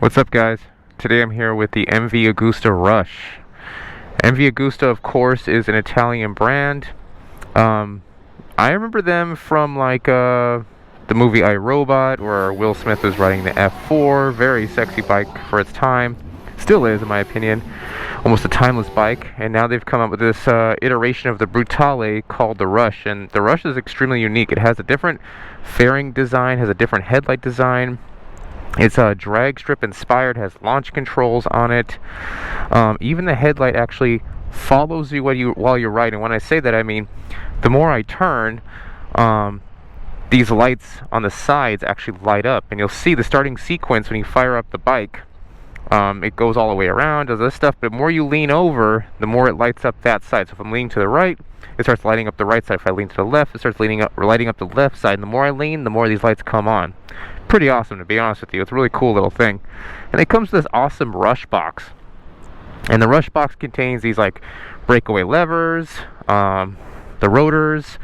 What's up, guys? Today I'm here with the MV Agusta Rush. MV Agusta, of course, is an Italian brand. I remember them from like the movie I, Robot, where Will Smith was riding the F4. Very sexy bike for its time. Still is, in my opinion. Almost a timeless bike. And now they've come up with this iteration of the Brutale called the Rush. And the Rush is extremely unique. It has a different fairing design, has a different headlight design. It's drag strip inspired, has launch controls on it. Even the headlight actually follows you while you're riding. When I say that, I mean the more I turn, these lights on the sides actually light up, and you'll see the starting sequence when you fire up the bike. It goes all the way around, does this stuff, but the more you lean over, the more it lights up that side. So if I'm leaning to the right, it starts lighting up the right side. If I lean to the left, it starts lighting up the left side. And the more I lean, the more these lights come on. Pretty awesome, to be honest with you. It's a really cool little thing. And it comes with this awesome Rush box. And the Rush box contains these like breakaway levers, the rotors,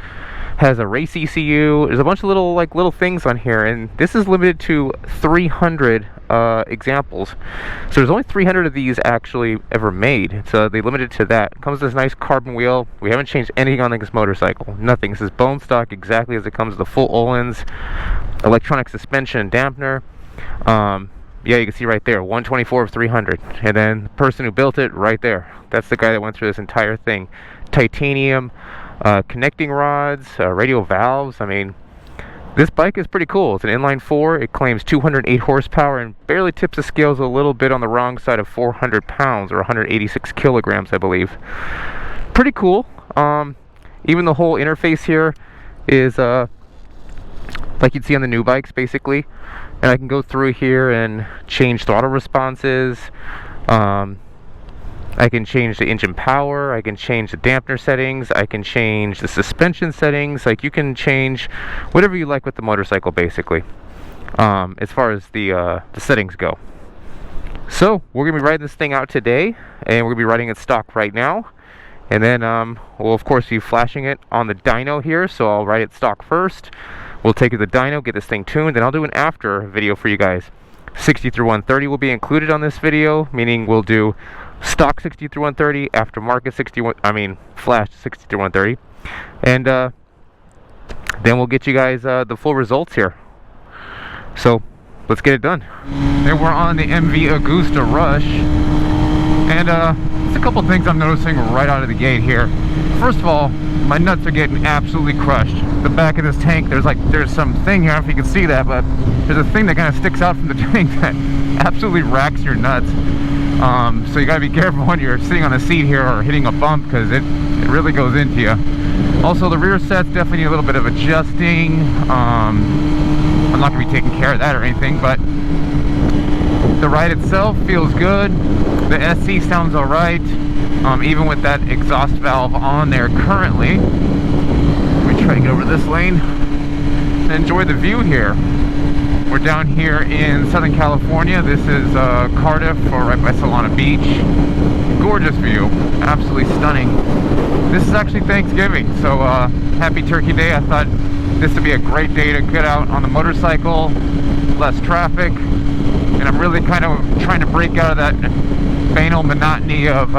has a race ECU. There's a bunch of little things on here, and this is limited to 300 examples. So there's only 300 of these actually ever made, so they limited to that. It comes with this nice carbon wheel. We haven't changed anything on this motorcycle, nothing. This is bone stock exactly as it comes with the full Öhlins, electronic suspension and dampener. Yeah, you can see right there, 124 of 300, and then the person who built it right there, that's the guy that went through this entire thing. Titanium connecting rods, radial valves. I mean, this bike is pretty cool. It's an inline 4. It claims 208 horsepower and barely tips the scales a little bit on the wrong side of 400 pounds or 186 kilograms, I believe. Pretty cool. Even the whole interface here is like you'd see on the new bikes, basically. And I can go through here and change throttle responses. I can change the engine power, I can change the dampener settings, I can change the suspension settings. Like, you can change whatever you like with the motorcycle, basically, as far as the settings go. So we're gonna be riding this thing out today, and we're gonna be riding it stock right now, and then we'll of course be flashing it on the dyno here. So I'll ride it stock first, we'll take it to the dyno, get this thing tuned, and I'll do an after video for you guys. 60 through 130 will be included on this video, meaning we'll do stock 60 through 130, aftermarket flash 60 through 130, and then we'll get you guys the full results here. So let's get it done. And we're on the MV Agusta Rush, and there's a couple things I'm noticing right out of the gate here. First of all, my nuts are getting absolutely crushed. The back of this tank, there's some thing here, I don't know if you can see that, but there's a thing that kind of sticks out from the tank that absolutely racks your nuts. So you gotta be careful when you're sitting on a seat here or hitting a bump, because it really goes into you. Also, the rear sets definitely need a little bit of adjusting. I'm not gonna be taking care of that or anything, but the ride itself feels good. The SC sounds alright, even with that exhaust valve on there currently. Let me try to get over this lane and enjoy the view here. We're down here in Southern California. This is Cardiff, or right by Solana Beach. Gorgeous view, absolutely stunning. This is actually Thanksgiving, so happy Turkey Day. I thought this would be a great day to get out on the motorcycle, less traffic, and I'm really kind of trying to break out of that banal monotony of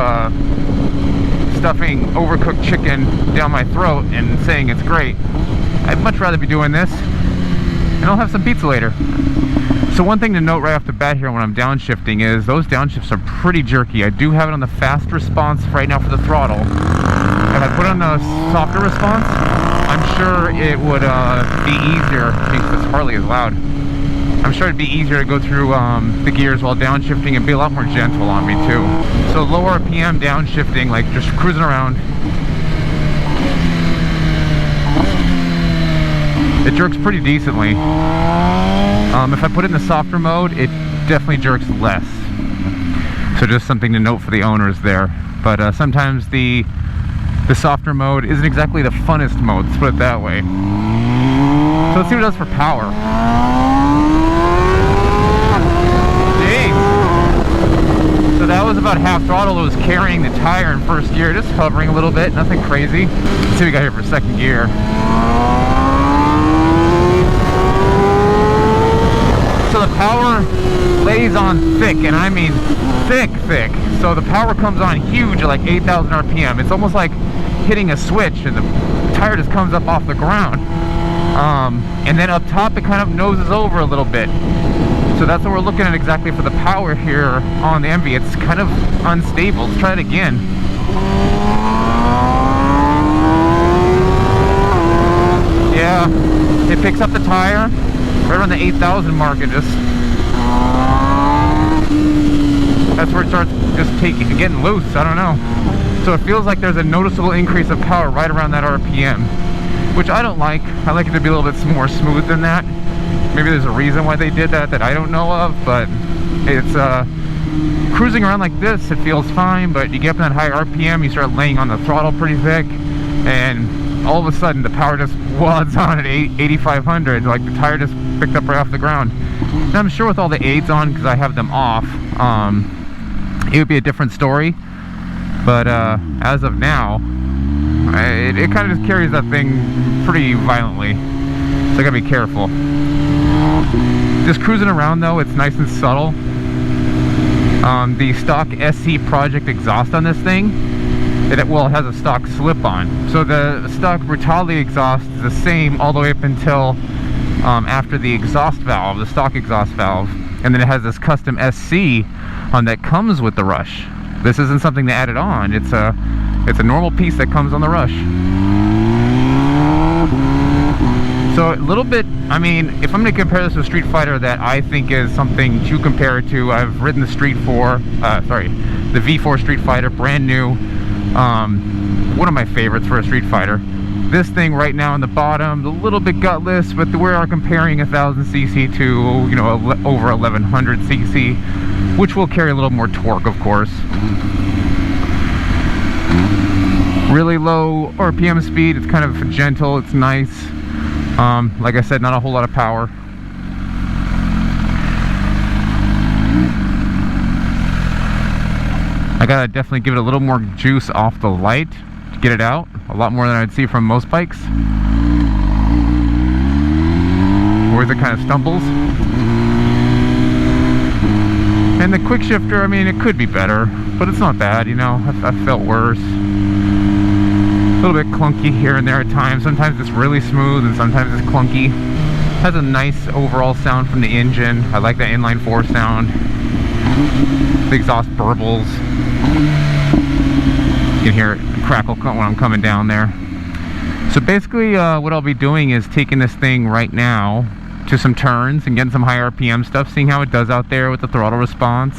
stuffing overcooked chicken down my throat and saying it's great. I'd much rather be doing this, and I'll have some pizza later. So one thing to note right off the bat here when I'm downshifting is those downshifts are pretty jerky. I do have it on the fast response right now for the throttle. If I put on the softer response, I'm sure it would be easier, because this Harley is loud. I'm sure it'd be easier to go through the gears while downshifting and be a lot more gentle on me too. So low RPM downshifting, like just cruising around, it jerks pretty decently. If I put it in the softer mode, it definitely jerks less. So just something to note for the owners there. But sometimes the softer mode isn't exactly the funnest mode, let's put it that way. So let's see what it does for power. Jeez. So that was about half throttle. It was carrying the tire in first gear, just hovering a little bit, nothing crazy. Let's see what we got here for second gear. So the power lays on thick, and I mean thick. So the power comes on huge at like 8,000 RPM. It's almost like hitting a switch and the tire just comes up off the ground. And then up top it kind of noses over a little bit. So that's what we're looking at exactly for the power here on the MV. It's kind of unstable. Let's try it again. Yeah, it picks up the tire right around the 8,000 mark and just, that's where it starts just getting loose. I don't know. So it feels like there's a noticeable increase of power right around that RPM, which I don't like. I like it to be a little bit more smooth than that. Maybe there's a reason why they did that I don't know of, but it's cruising around like this, it feels fine, but you get up in that high RPM, you start laying on the throttle pretty thick, and all of a sudden the power just wads on at 8,500, like the tire just picked up right off the ground. And I'm sure with all the aids on, because I have them off, it would be a different story, but as of now, it kind of just carries that thing pretty violently, so I gotta be careful. Just cruising around though, it's nice and subtle. The stock SC Project exhaust on this thing, it has a stock slip-on. So the stock Brutality exhaust is the same all the way up until after the exhaust valve, the stock exhaust valve, and then it has this custom SC on that comes with the Rush. This isn't something they added on. It's a normal piece that comes on the Rush. So a little bit, I mean, if I'm going to compare this to a Street Fighter that I think is something to compare it to, I've ridden the the V4 Street Fighter, brand new, one of my favorites for a Street Fighter. This thing right now on the bottom, a little bit gutless, but we are comparing 1,000cc to, you know, over 1,100cc, which will carry a little more torque, of course. Really low RPM speed, it's kind of gentle, it's nice. Like I said, not a whole lot of power. I gotta definitely give it a little more juice off the light to get it out. A lot more than I'd see from most bikes. Whereas it kind of stumbles. And the quick shifter, I mean, it could be better, but it's not bad, you know. I've felt worse. A little bit clunky here and there at times. Sometimes it's really smooth and sometimes it's clunky. Has a nice overall sound from the engine. I like that inline 4 sound. The exhaust burbles. You can hear it crackle when I'm coming down there. So basically what I'll be doing is taking this thing right now to some turns and getting some high RPM stuff, seeing how it does out there with the throttle response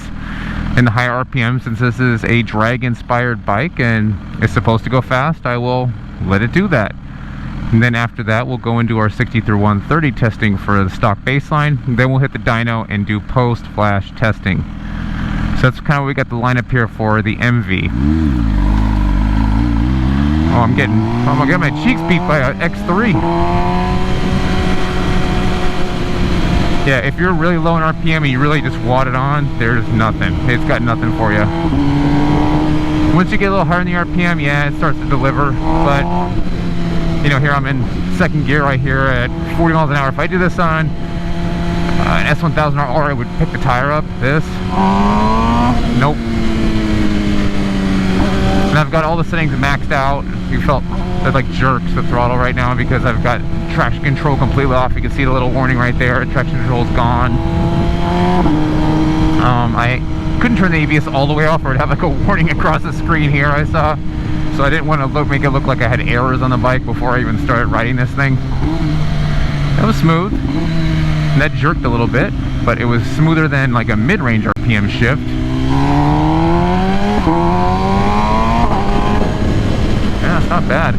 and the high RPM. Since this is a drag inspired bike and it's supposed to go fast, I will let it do that. And then after that we'll go into our 60 through 130 testing for the stock baseline, and then we'll hit the dyno and do post flash testing. So that's kind of what we got the lineup here for the MV. Oh, I'm getting my cheeks beat by an X3. Yeah, if you're really low in RPM and you really just wad it on, there's nothing. It's got nothing for you. Once you get a little higher in the RPM, yeah, it starts to deliver. But, you know, here I'm in second gear right here at 40 miles an hour. If I do this on an S1000R, it would pick the tire up. This, nope. And I've got all the settings maxed out. You felt it like jerks the throttle right now because I've got traction control completely off. You can see the little warning right there. Traction control's gone. I couldn't turn the ABS all the way off, or it'd have like a warning across the screen here I saw. So I didn't want to make it look like I had errors on the bike before I even started riding this thing. That was smooth. And that jerked a little bit, but it was smoother than like a mid-range RPM shift. Yeah, it's not bad.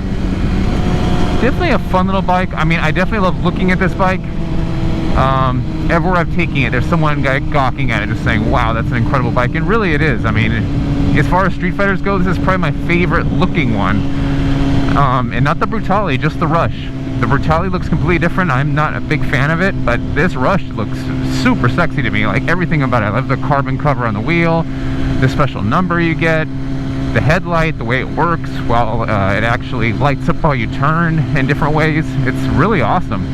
Definitely a fun little bike. I mean, I definitely love looking at this bike. Everywhere I've taken it, there's someone gawking at it, just saying, wow, that's an incredible bike. And really it is. I mean, as far as Street Fighters go, this is probably my favorite looking one. And not the Brutality, just the Rush. The Brutality looks completely different. I'm not a big fan of it, but this Rush looks super sexy to me. Like everything about it. I love the carbon cover on the wheel, the special number you get, the headlight, the way it works while it actually lights up while you turn in different ways. It's really awesome.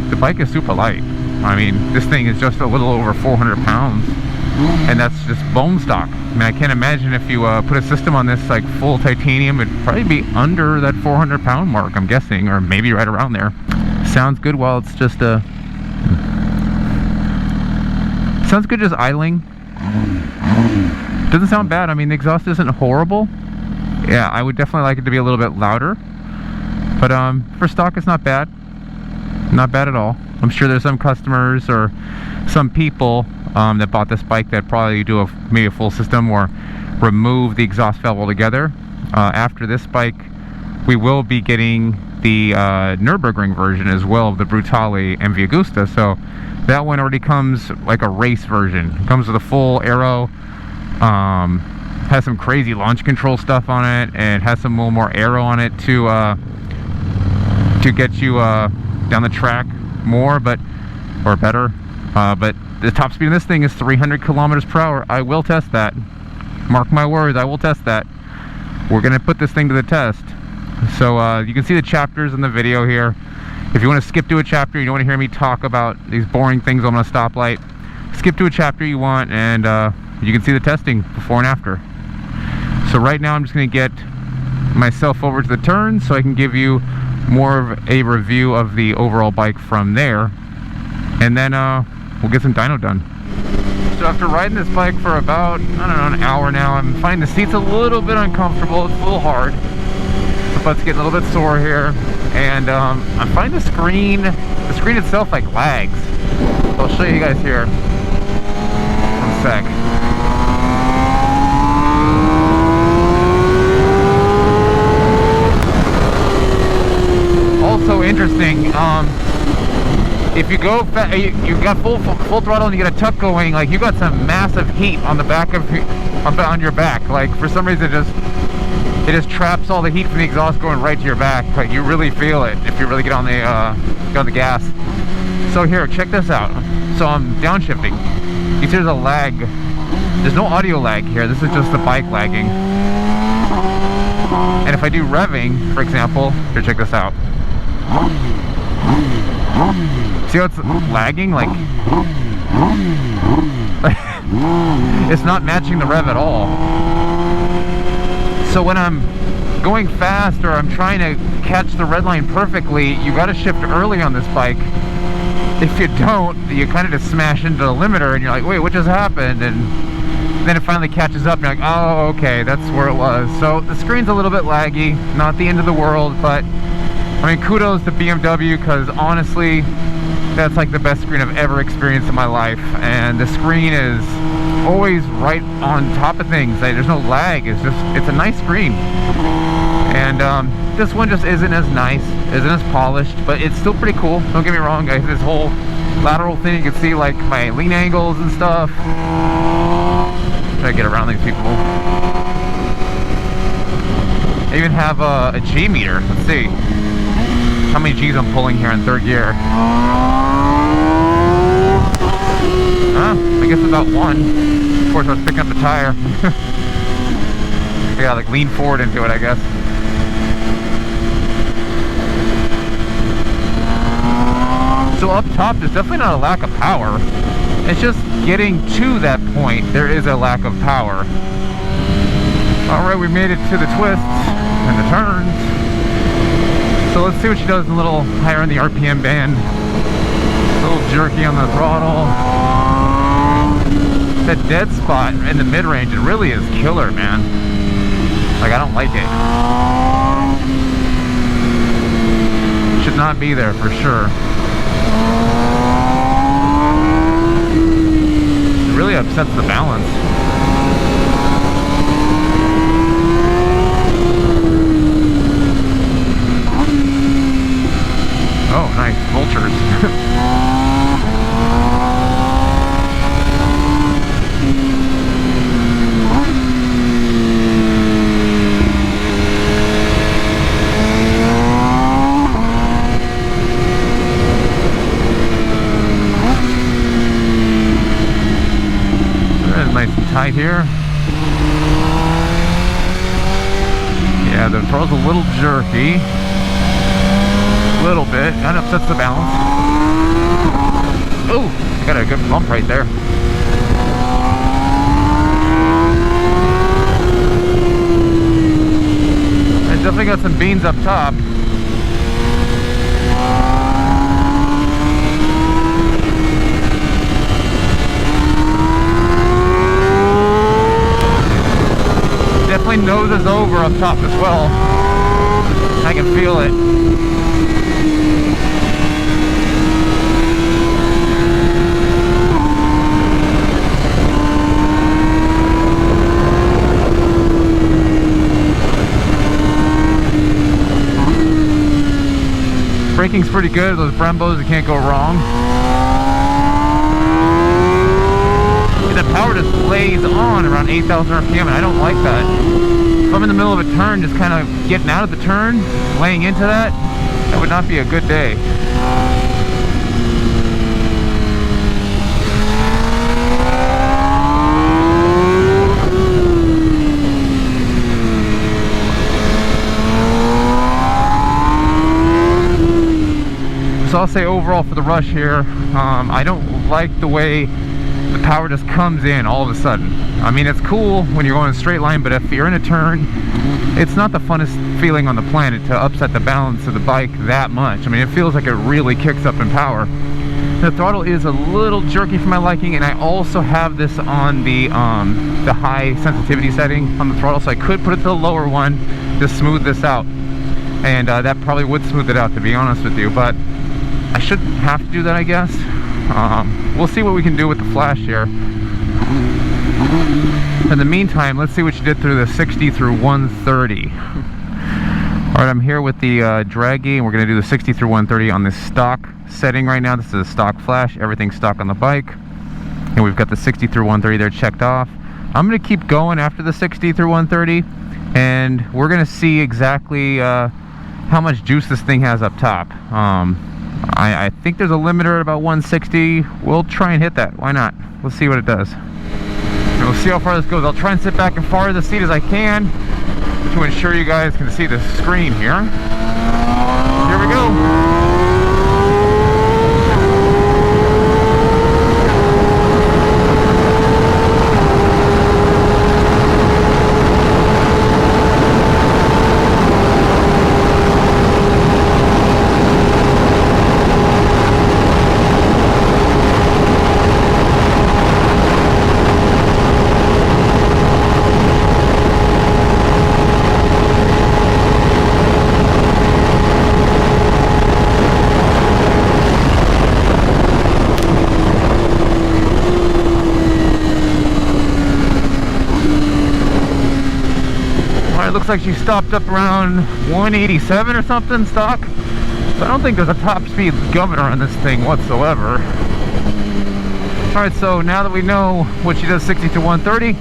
The bike is super light. I mean, this thing is just a little over 400 pounds, and that's just bone stock. I mean, I can't imagine if you put a system on this like full titanium, it'd probably be under that 400 pound mark, I'm guessing, or maybe right around there. Sounds good while it's just sounds good just idling. Doesn't sound bad. I mean, the exhaust isn't horrible. Yeah, I would definitely like it to be a little bit louder, but for stock it's not bad. Not bad at all. I'm sure there's some customers or some people that bought this bike that probably do maybe a full system or remove the exhaust valve altogether. After this bike, we will be getting the Nürburgring version as well of the Brutale MV Agusta. So that one already comes like a race version. It comes with a full aero, has some crazy launch control stuff on it, and has some little more aero on it to get you down the track more, or better. But the top speed of this thing is 300 kilometers per hour. I will test that. Mark my words, I will test that. We're gonna put this thing to the test. So you can see the chapters in the video here. If you want to skip to a chapter, you don't want to hear me talk about these boring things on a stoplight, skip to a chapter you want, and you can see the testing before and after. So right now I'm just going to get myself over to the turn so I can give you more of a review of the overall bike from there, and then we'll get some dyno done. So after riding this bike for about, I don't know, an hour now, I'm finding the seats a little bit uncomfortable. It's a little hard. The butt's getting a little bit sore here, and I'm finding the screen itself like lags. So I'll show you guys here. One sec. Also interesting, if you go you got full throttle and you get a tuck going, like you got some massive heat on the back of on your back. Like for some reason it just traps all the heat from the exhaust going right to your back. Like you really feel it if you really get on the gas. So here, check this out. So I'm downshifting. You see there's a lag. There's no audio lag here. This is just the bike lagging. And if I do revving, for example, here, check this out. See how it's lagging? Like it's not matching the rev at all. So when I'm going fast or I'm trying to catch the red line perfectly, you got to shift early on this bike. If you don't, you kind of just smash into the limiter and you're like, wait, what just happened? And then it finally catches up and you're like, oh, okay, that's where it was. So the screen's a little bit laggy, not the end of the world, but I mean, kudos to BMW, because honestly, that's like the best screen I've ever experienced in my life. And the screen is always right on top of things. Like, there's no lag. It's a nice screen. And this one just isn't as nice, isn't as polished, but it's still pretty cool. Don't get me wrong. I have this whole lateral thing. You can see like my lean angles and stuff. Try to get around these people. I even have a G meter. Let's see how many G's I'm pulling here in third gear. I guess about one. Of course, I was picking up the tire. I gotta like lean forward into it, I guess. So up top, there's definitely not a lack of power. It's just getting to that point, there is a lack of power. Alright, we made it to the twists and the turns. So let's see what she does a little higher in the RPM band. A little jerky on the throttle. That dead spot in the mid-range, it really is killer, man. Like, I don't like it. Should not be there for sure. It really upsets the balance. Oh, nice. Vultures. Nice and tight here. Yeah, the throttle's a little jerky. A little bit. Kind of upsets the balance. Ooh, got a good bump right there. It's definitely got some beans up top. Definitely noses over up top as well. I can feel it. Braking's pretty good. Those Brembos, you can't go wrong. The power just lays on around 8,000 RPM, and I don't like that. If I'm in the middle of a turn, just kind of getting out of the turn, laying into that, that would not be a good day. So I'll say overall for the Rush here, I don't like the way the power just comes in all of a sudden. I mean, it's cool when you're going in a straight line, but if you're in a turn, it's not the funnest feeling on the planet to upset the balance of the bike that much. I mean, it feels like it really kicks up in power. The throttle is a little jerky for my liking, and I also have this on the high sensitivity setting on the throttle, so I could put it to the lower one to smooth this out, and that probably would smooth it out, to be honest with you, but I shouldn't have to do that, I guess. We'll see what we can do with the Flash here. In the meantime, let's see what you did through the 60 through 130. Alright, I'm here with the Dragy, and we're going to do the 60 through 130 on this stock setting right now. This is a stock Flash, everything's stock on the bike. And we've got the 60 through 130 there checked off. I'm going to keep going after the 60 through 130, and we're going to see exactly how much juice this thing has up top. I think there's a limiter at about 160. We'll try and hit that. Why not? Let's see what it does. And we'll see how far this goes. I'll try and sit back as far as the seat as I can to ensure you guys can see the screen here. Here we go. Looks like she stopped up around 187 or something stock. So I don't think there's a top speed governor on this thing whatsoever. Alright, so now that we know what she does 60 to 130,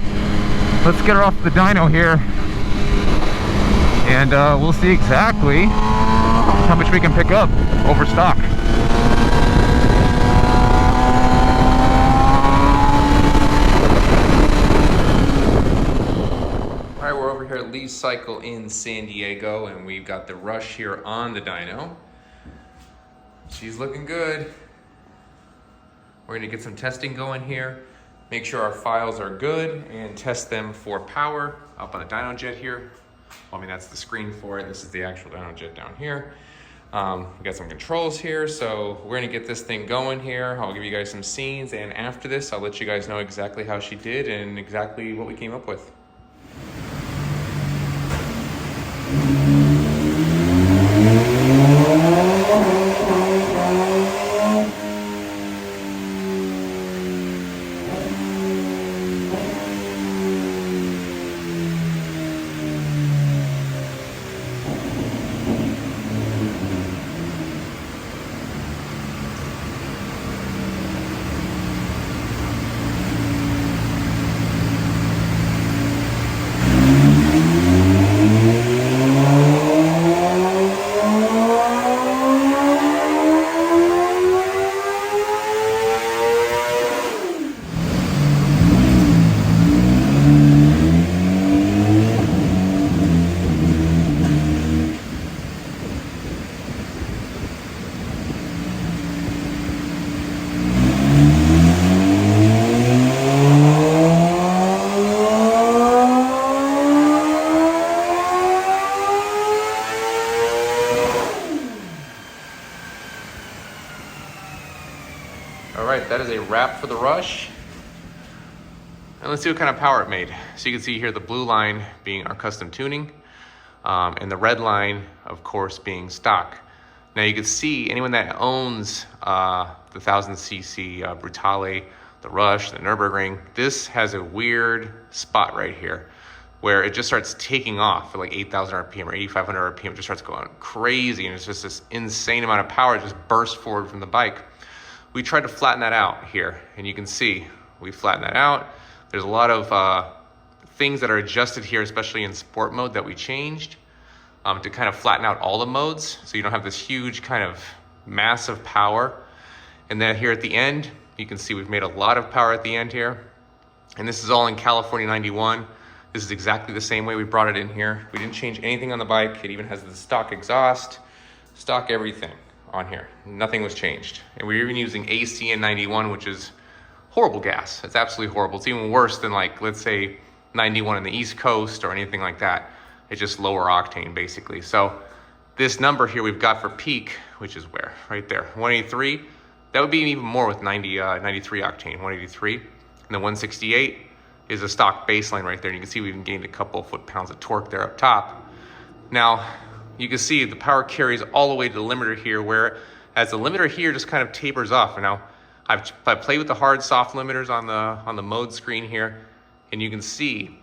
let's get her off the dyno here. And we'll see exactly how much we can pick up over stock. Here at Lee's Cycle in San Diego, and we've got the Rush here on the dyno. She's looking good. We're gonna get some testing going here, make sure our files are good, and test them for power up on the dyno jet here. Well, I mean, that's the screen for it. This is the actual dyno jet down here. We got some controls here, so we're gonna get this thing going here. I'll give you guys some scenes, and after this, I'll let you guys know exactly how she did and exactly what we came up with. Rush. And let's see what kind of power it made. So you can see here the blue line being our custom tuning, and the red line, of course, being stock. Now you can see anyone that owns the 1000cc Brutale, the Rush, the Nürburgring, this has a weird spot right here where it just starts taking off at like 8,000 RPM or 8,500 RPM. It just starts going crazy, and it's just this insane amount of power just bursts forward from the bike. We tried to flatten that out here, and you can see we flattened that out. There's a lot of things that are adjusted here, especially in sport mode, that we changed to kind of flatten out all the modes, so you don't have this huge kind of massive power. And then here at the end, you can see we've made a lot of power at the end here. And this is all in California 91. This is exactly the same way we brought it in here. We didn't change anything on the bike. It even has the stock exhaust, stock everything on here. Nothing was changed. And we're even using ACN 91, which is horrible gas. It's absolutely horrible. It's even worse than, like, let's say 91 on the East Coast or anything like that. It's just lower octane basically. So this number here we've got for peak, which is where? Right there, 183. That would be even more with 93 octane, 183. And the 168 is a stock baseline right there. And you can see we even gained a couple of foot-pounds of torque there up top. Now, you can see the power carries all the way to the limiter here, where as the limiter here just kind of tapers off. And now I've played with the hard soft limiters on the mode screen here, and you can see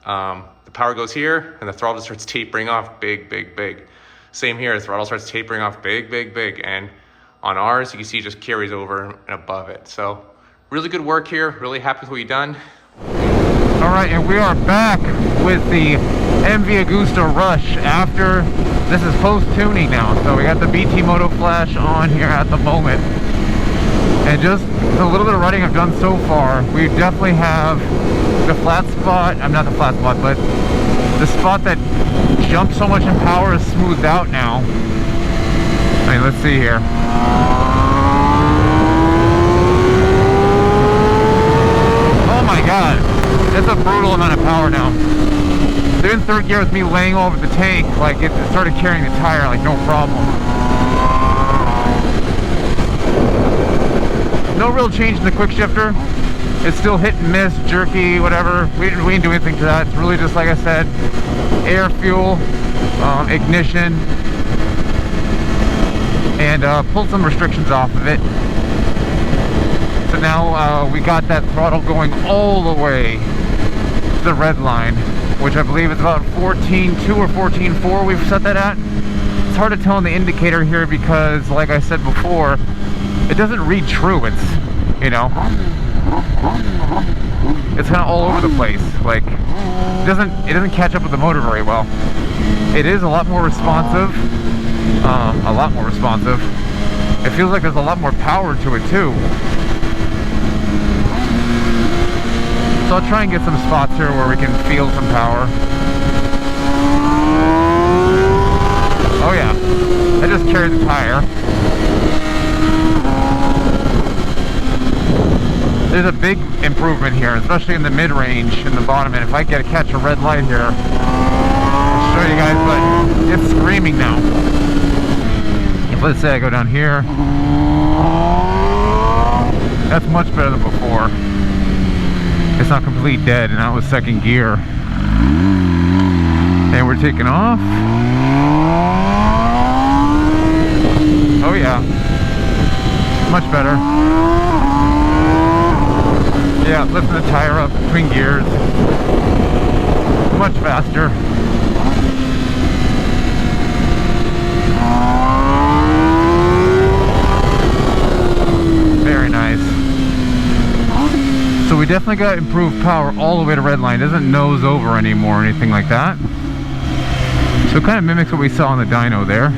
the power goes here and the throttle just starts tapering off big, big, big. Same here, the throttle starts tapering off big, big, big. And on ours, you can see it just carries over and above it. So really good work here. Really happy with what you've done. All right, and we are back with the MV Agusta Rush after, this is post-tuning now. So we got the BT Moto Flash on here at the moment. And just a little bit of riding I've done so far, we definitely have the flat spot, not the flat spot, but the spot that jumped so much in power is smoothed out now. I mean, let's see here. Oh my god, it's a brutal amount of power now. They're in third gear with me laying over the tank, like it started carrying the tire like no problem. No real change in the quick shifter. It's still hit and miss, jerky, whatever. We didn't do anything to that. It's really just, like I said, air, fuel, ignition, and pulled some restrictions off of it. So now we got that throttle going all the way to the red line, which I believe is about 14.2 or 14.4 we've set that at. It's hard to tell on the indicator here because, like I said before, it doesn't read true. It's, you know, it's kind of all over the place. Like, it doesn't catch up with the motor very well. It is a lot more responsive. A lot more responsive. It feels like there's a lot more power to it too. So I'll try and get some spots here where we can feel some power. Oh yeah, I just carried the tire. There's a big improvement here, especially in the mid-range in the bottom. And if I catch a red light here, I'll show you guys, but it's screaming now. If let's say I go down here, that's much better than before. It's not completely dead, and that was second gear. And we're taking off. Oh yeah, much better. Yeah, lifting the tire up between gears. Much faster. Very nice. So we definitely got improved power all the way to red line. It doesn't nose over anymore or anything like that. So it kind of mimics what we saw on the dyno there.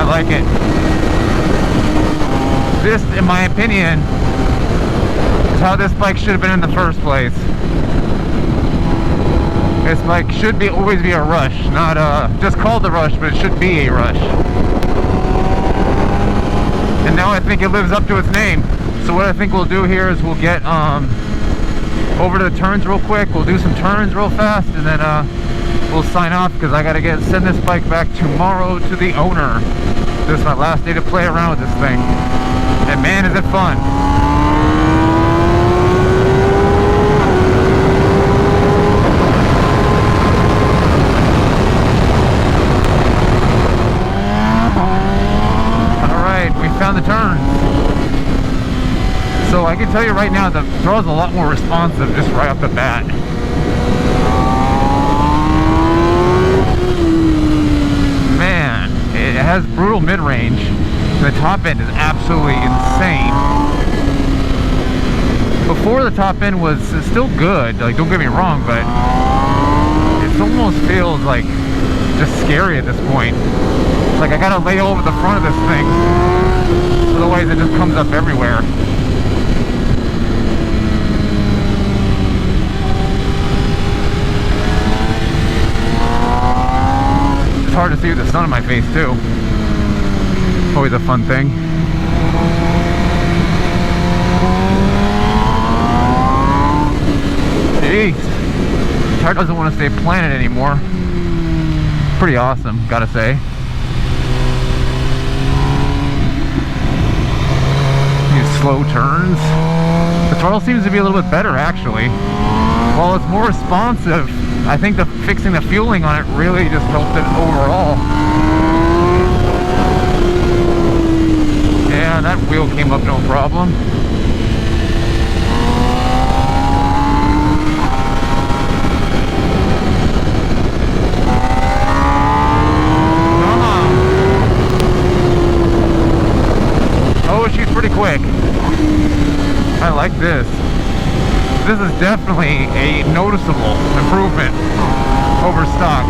Like it. This, in my opinion, is how this bike should have been in the first place. This bike should always be a Rush, not just called the Rush, but it should be a Rush. And now I think it lives up to its name. So what I think we'll do here is we'll get over to the turns real quick. We'll do some turns real fast, and then we'll sign off because I gotta send this bike back tomorrow to the owner. This is my last day to play around with this thing, and man, is it fun. Found the turns. So I can tell you right now, the throttle's a lot more responsive just right off the bat. Man, it has brutal mid-range. The top end is absolutely insane. Before, the top end was still good, like, don't get me wrong, but it almost feels like just scary at this point. It's like I gotta lay over the front of this thing, otherwise it just comes up everywhere. It's hard to see with the sun in my face too. Always a fun thing. Jeez, the car doesn't want to stay planted anymore. Pretty awesome, gotta say. Slow turns. The throttle seems to be a little bit better actually. While it's more responsive, I think fixing the fueling on it really just helped it overall. Yeah, that wheel came up no problem. Oh, she's pretty quick. I like this. This is definitely a noticeable improvement over stock.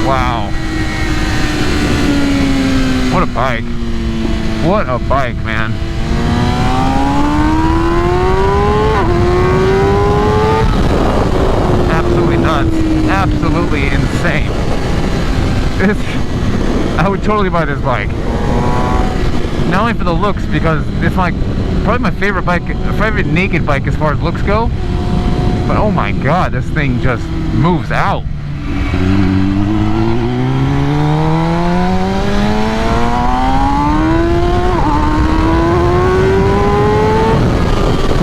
Wow. What a bike. What a bike, man. Absolutely nuts. Absolutely insane. I would totally buy this bike. Not only for the looks, because it's probably my favorite bike, favorite naked bike as far as looks go. But oh my god, this thing just moves out.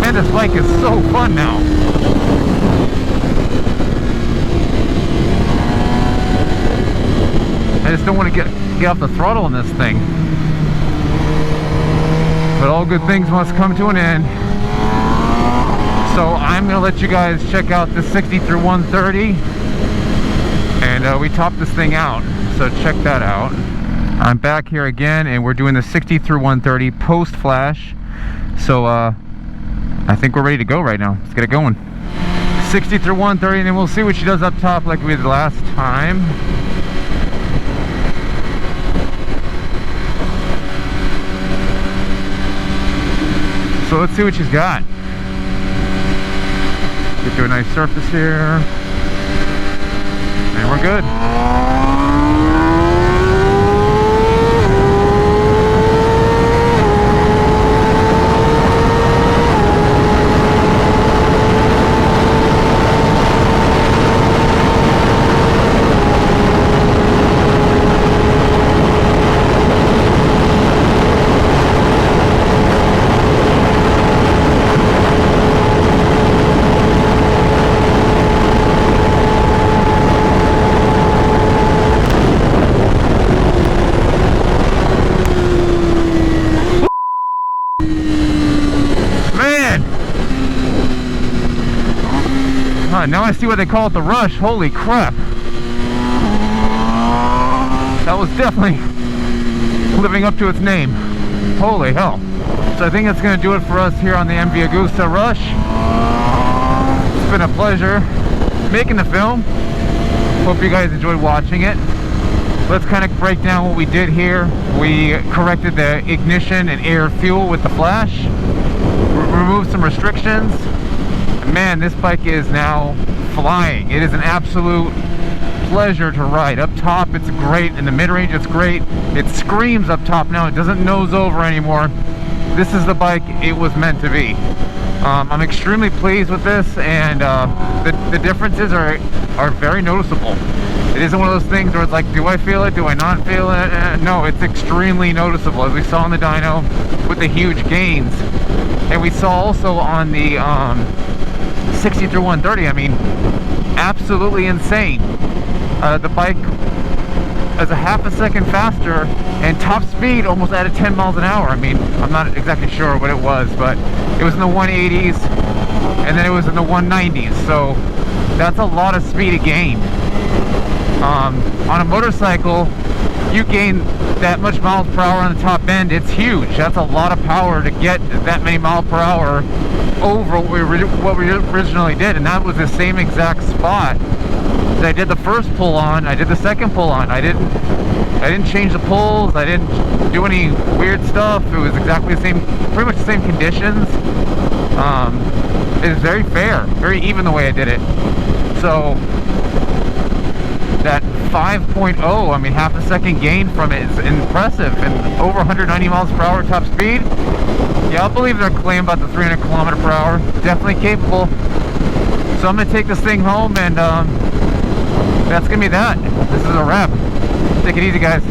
Man, this bike is so fun now. I just don't want to get off the throttle on this thing. But all good things must come to an end. So I'm going to let you guys check out the 60 through 130. And we topped this thing out. So check that out. I'm back here again, and we're doing the 60 through 130 post flash. So I think we're ready to go right now. Let's get it going. 60 through 130, and then we'll see what she does up top like we did last time. So let's see what she's got. Get to a nice surface here. And we're good. Now I see why they call it the Rush. Holy crap. That was definitely living up to its name. Holy hell. So I think that's going to do it for us here on the MV Agusta Rush. It's been a pleasure making the film. Hope you guys enjoyed watching it. Let's kind of break down what we did here. We corrected the ignition and air fuel with the Flash. Removed some restrictions. Man, this bike is now flying. It is an absolute pleasure to ride. Up top it's great, in the mid-range it's great. It screams up top now, it doesn't nose over anymore. This is the bike it was meant to be. I'm extremely pleased with this, and the differences are very noticeable. It isn't one of those things where it's like, do I feel it, do I not feel it? No, it's extremely noticeable, as we saw on the dyno with the huge gains. And we saw also on the 60 through 130, I mean, absolutely insane. The bike is a half a second faster, and top speed almost at 10 miles an hour. I mean, I'm not exactly sure what it was, but it was in the 180s, and then it was in the 190s, so that's a lot of speed to gain. On a motorcycle, you gain that much miles per hour on the top end, it's huge. That's a lot of power to get that many miles per hour over what we originally did, and that was the same exact spot that I did the first pull on. I did the second pull on. I didn't change the pulls, I didn't do any weird stuff. It was exactly the same, pretty much the same conditions. It was very fair, very even the way I did it. So that 5.0, I mean, half a second gain from it is impressive, and over 190 miles per hour top speed. Yeah, I'll believe their claim about the 300 kilometer per hour. Definitely capable. So I'm gonna take this thing home, and that's gonna be that. This is a wrap. Take it easy, guys.